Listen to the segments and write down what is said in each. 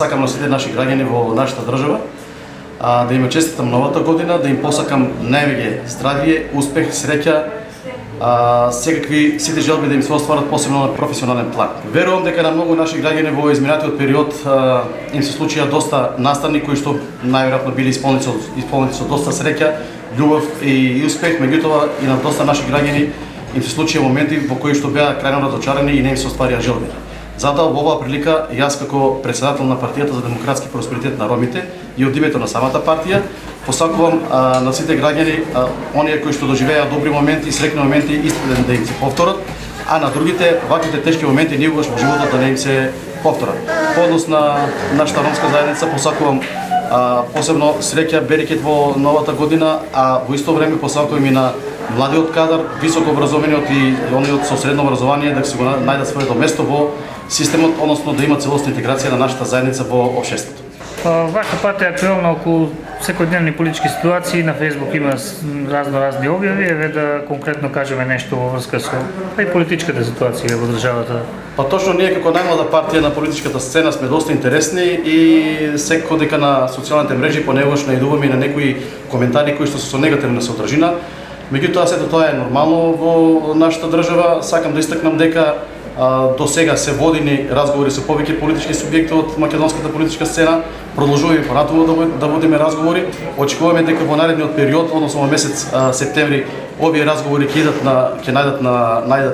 Сакам на сите наши граѓани во нашата држава да им честитам новата година, да им посакам највеќе здравје, успех, среќа, секакви сите желби да им се остварат, посебно на професионален план. Верувам дека на многу наши граѓани во изминатиот период им се случија доста настани кои што најверојатно биле исполнети со доста среќа, љубов и успех, меѓутоа и на доста наши граѓани им се случија моменти во кои што беа крајно разочарани и не им се остварија желби. Затоа во оваа прилика јас како председател на партијата за демократски просперитет на ромите и од името на самата партија посакувам на сите граѓани оние кои што доживеа добри моменти, среќни моменти, исто да им се повторат, а на другите ваквите тешки моменти никогаш во животот да не им се повторат. По однос на нашата ромска заедница посакувам посебно среќа, берекет во новата година, а во исто време посакувам и на младиот кадар, високо образованиот и оние со средно образование да се го најдат своето место во системот, односно да има целосна интеграција на нашата заедница во општеството. Вашата партија е актуелна околу секојдневни политички ситуации, на Фејсбук има разни објави, еве да конкретно кажеме нешто во врска со и политичката ситуација во државата. Точно ние како најмлада партија на политичката сцена сме доста интересни и секако дека на социјалните мрежи понекогаш најдуваме и на некои коментари кои што се со негативна содржина. Меѓутоа сето тоа е нормално во нашата држава. Сакам да истакнам дека до сега се водени разговори со повеќе политички субјекти од македонската политичка сцена. Продолжуваме понатаму да водиме разговори. Очекуваме дека во наредниот период, односно во месец септември, овие разговори ќе најдат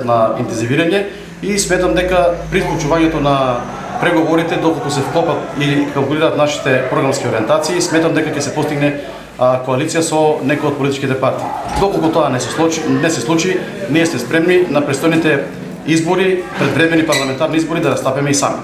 на интензивирање и сметам дека при вклучувањето на преговорите, доколку се вклопат или калкулираат нашите програмски ориентации, сметам дека ќе се постигне коалиција со некои од политичките партии. Доколку тоа не се случи, ние сме спремни на престојните избори, предвремени парламентарни избори да настапиме и сами.